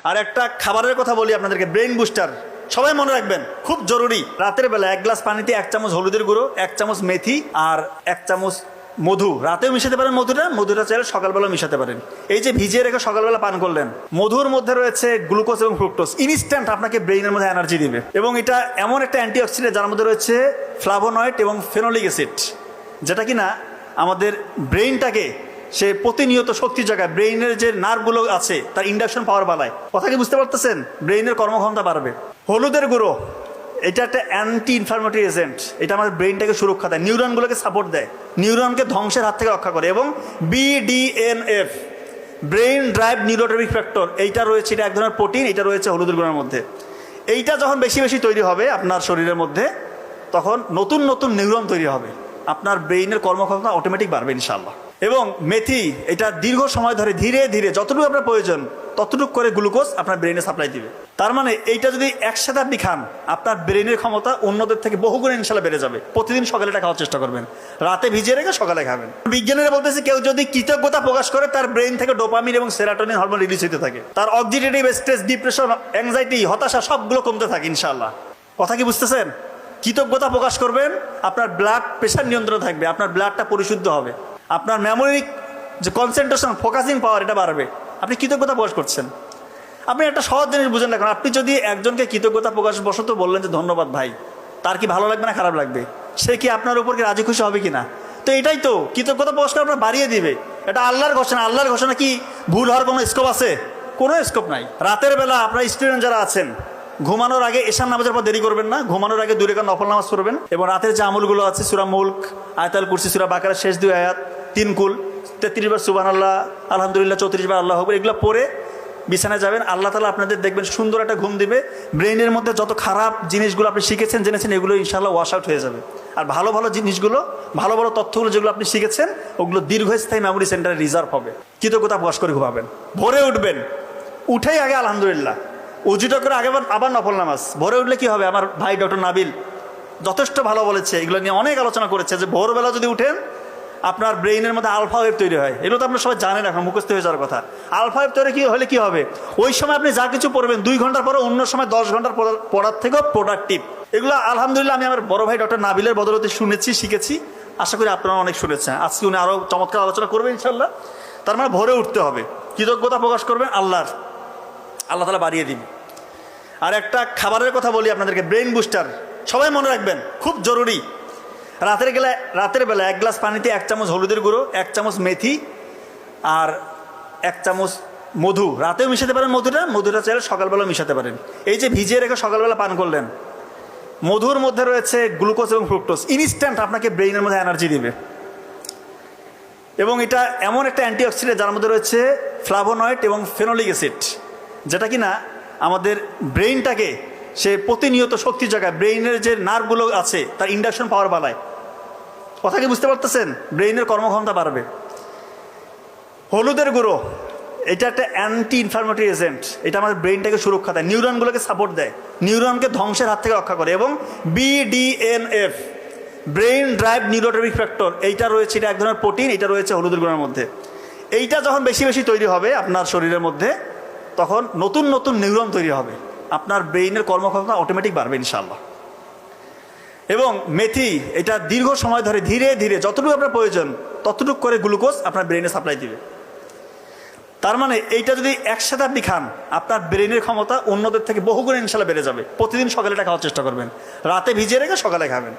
আর একটা খাবারের কথা বলি আপনাদেরকে, ব্রেইন বুস্টার। সবাই মনে রাখবেন, খুব জরুরি। রাতের বেলা 1 গ্লাস পানিতে 1 চামচ হলুদের গুঁড়ো, 1 চামচ মেথি আর 1 চামচ মধু। রাতেও মিশাতে পারেন মধুটা চাইলে সকালবেলা মিশাতে পারেন। এই যে ভিজিয়ে রেখে সকালবেলা পান করলেন, মধুর মধ্যে রয়েছে গ্লুকোজ এবং ফ্রুক্টোজ, ইনস্ট্যান্ট আপনাকে ব্রেইনের মধ্যে এনার্জি দিবে। এবং এটা এমন একটা অ্যান্টিঅক্সিডেন্ট যার মধ্যে রয়েছে ফ্লাভোনয়েড এবং ফেনোলিক অ্যাসিড, যেটা কিনা আমাদের ব্রেইনটাকে সে প্রতিনিয়ত শক্তি জায়গায়, ব্রেইনের যে নার্ভগুলো আছে তার ইন্ডাকশন পাওয়ার বাড়ায়। কথা কি বুঝতে পারতেছেন? ব্রেইনের কর্মক্ষমতা বাড়বে। হলুদের গুঁড়ো এটা একটা অ্যান্টি ইনফ্লামেটরি এজেন্ট, এটা আমাদের ব্রেইনটাকে সুরক্ষা দেয়, নিউরনগুলোকে সাপোর্ট দেয়, নিউরনকে ধ্বংসের হাত থেকে রক্ষা করে। এবং BDNF, brain drive neurotrophic factor, এইটা রয়েছে, এটা এক ধরনের প্রোটিন, এটা রয়েছে হলুদের গুঁড়োর মধ্যে। এইটা যখন বেশি বেশি তৈরি হবে আপনার শরীরের মধ্যে, তখন নতুন নতুন নিউরন তৈরি হবে, আপনার ব্রেইনের কর্মক্ষমতা অটোমেটিক বাড়বে ইনশাআল্লাহ। এবং মেথি, এটা দীর্ঘ সময় ধরে ধীরে ধীরে যতটুকু আপনার প্রয়োজন ততটুকু করে গ্লুকোজ আপনার ব্রেইনে সাপ্লাই দিবে। তার মানে এইটা যদি একসাথে আপনি খান, আপনার ব্রেইনের ক্ষমতা অন্যদের থেকে বহুগুণে ইনশাল্লাহ বেড়ে যাবে। প্রতিদিন সকালে এটা খাওয়ার চেষ্টা করবেন, রাতে ভিজিয়ে রেখে সকালে খাবেন। বিজ্ঞানীরা বলতেছে, কেউ যদি কৃতজ্ঞতা প্রকাশ করে তার ব্রেইন থেকে ডোপামিন এবং সেরাটোনিন হরমোন রিলিজ হতে থাকে, তার অক্সিডেটিভ স্ট্রেস, ডিপ্রেশন, অ্যাংজাইটি, হতাশা সবগুলো কমতে থাকে ইনশাআল্লাহ। কথা কি বুঝতেছেন? কৃতজ্ঞতা প্রকাশ করবেন, আপনার ব্লাড প্রেশার নিয়ন্ত্রণ থাকবে, আপনার ব্লাডটা পরিশুদ্ধ হবে, আপনার মেমোরি যে কনসেন্ট্রেশন, ফোকাসিং পাওয়ার, এটা বাড়বে। আপনি কৃতজ্ঞতা প্রকাশ করছেন। আপনি একটা সহজ জিনিস বুঝেন না, কারণ আপনি যদি একজনকে কৃতজ্ঞতা প্রকাশ বশত বললেন যে ধন্যবাদ ভাই, তার কি ভালো লাগবে না খারাপ লাগবে? সে কি আপনার উপর কি রাজি খুশি হবে কিনা? তো এটাই তো কৃতজ্ঞতা প্রকাশ করে আপনার বাড়িয়ে দিবে। এটা আল্লাহর ঘোষণা। আল্লাহর ঘোষণা কি ভুল হওয়ার কোনো স্কোপ আছে? কোনো স্কোপ নাই। রাতের বেলা আপনার স্টুডেন্ট যারা আছেন, ঘুমানোর আগে এশার নামাজের পর দেরি করবেন না, ঘুমানোর আগে 2 রাকাত নফল নামাজ পড়বেন। এবং রাতের যে আমলগুলো আছে, সূরা মুলক, আয়াতুল কুরসি, সূরা বাকারার শেষ 2 আয়াত, 3 কুল, 33 বার সুবহানাল্লাহ, আলহামদুলিল্লাহ, 34 বার আল্লাহু আকবার, এগুলো পড়ে বিছানায় যাবেন। আল্লাহ তাআলা আপনাদের দেখবেন সুন্দর একটা ঘুম দিবে। ব্রেইনের মধ্যে যত খারাপ জিনিসগুলো আপনি শিখেছেন, জেনেছেন, এগুলো ইনশাআল্লাহ ওয়াশ আউট হয়ে যাবে। আর ভালো ভালো জিনিসগুলো, ভালো ভালো তথ্যগুলো যেগুলো আপনি শিখেছেন, ওগুলো দীর্ঘস্থায়ী মেমোরি সেন্টারে রিজার্ভ হবে। কৃতজ্ঞতা প্রকাশ করে ঘুমাবেন। ভোরে উঠবেন, উঠেই আগে আলহামদুলিল্লাহ, উজুটা করে আগে আবার নফল নামাজ। ভোরে উঠলে কি হবে? আমার ভাই ডক্টর নাবিল যথেষ্ট ভালো বলেছে, এগুলো নিয়ে অনেক আলোচনা করেছে, যে ভোরবেলা যদি উঠেন আপনার ব্রেইনের মধ্যে আলফা ওয়েভ তৈরি হয়। এগুলো তো আপনারা সবাই জানেন, এখন মুখস্থ হয়ে যাওয়ার কথা। আলফা ওয়েভ তৈরি হলে কি হবে? ওই সময় আপনি যা কিছু পড়বেন 2 ঘন্টার পরে অন্য সময় 10 ঘন্টার পড়ার থেকেও প্রোডাক্টিভ। এগুলো আলহামদুলিল্লাহ আমি আমার বড় ভাই ডক্টর নাবিলের বদলতে শুনেছি, শিখেছি। আশা করি আপনারা অনেক শুনেছেন। আজকে উনি আরও চমৎকার আলোচনা করবেন ইনশাল্লাহ। তার মানে ভোরে উঠতে হবে, কৃতজ্ঞতা প্রকাশ করবেন, আল্লাহ তাআলা বাড়িয়ে দিন। আর একটা খাবারের কথা বলি আপনাদেরকে, ব্রেইন বুস্টার। সবাই মনে রাখবেন, খুব জরুরি। রাতের বেলা 1 গ্লাস পানিতে 1 চামচ হলুদের গুঁড়ো, 1 চামচ মেথি আর 1 চামচ মধু। রাতেও মিশাতে পারেন মধুটা চাইলে সকালবেলা মিশাতে পারেন। এই যে ভিজিয়ে রেখে সকালবেলা পান করলেন, মধুর মধ্যে রয়েছে গ্লুকোজ এবং ফ্রুক্টোজ, ইনস্ট্যান্ট আপনাকে ব্রেইনের মধ্যে এনার্জি দিবে। এবং এটা এমন একটা অ্যান্টিঅক্সিডেন্ট যার মধ্যে রয়েছে ফ্লাভোনয়েড এবং ফেনোলিক অ্যাসিড, যেটা কিনা আমাদের ব্রেইনটাকে সে প্রতিনিয়ত শক্তি জায়গায়, ব্রেইনের যে নার্ভগুলো আছে তার ইন্ডাকশন পাওয়ার বাড়ায়। কথা কি বুঝতে পারতেছেন? ব্রেইনের কর্মক্ষমতা বাড়বে। হলুদের গুঁড়ো এটা একটা অ্যান্টি ইনফ্লামেটরি এজেন্ট, এটা আমাদের ব্রেইনটাকে সুরক্ষা দেয়, নিউরনগুলোকে সাপোর্ট দেয়, নিউরনকে ধ্বংসের হাত থেকে রক্ষা করে। এবং BDNF, brain drive neurotrophic factor, এইটা রয়েছে, এটা এক ধরনের প্রোটিন, এটা রয়েছে হলুদের গুঁড়োর মধ্যে। এইটা যখন বেশি বেশি তৈরি হবে আপনার শরীরের মধ্যে, তখন নতুন নতুন নিউরন তৈরি হবে, আপনার ব্রেইনের কর্মক্ষমতা অটোমেটিক বাড়বে ইনশাআল্লাহ। এবং মেথি, এটা দীর্ঘ সময় ধরে ধীরে ধীরে যতটুকু আপনার প্রয়োজন ততটুকু করে গ্লুকোজ আপনার ব্রেইনে সাপ্লাই দিবে। তার মানে এইটা যদি একসাথে আপনি খান, আপনার ব্রেইনের ক্ষমতা অন্যদের থেকে বহুগুণে ইনশাআল্লাহ বেড়ে যাবে। প্রতিদিন সকালে এটা খাওয়ার চেষ্টা করবেন, রাতে ভিজিয়ে রেখে সকালে খাবেন।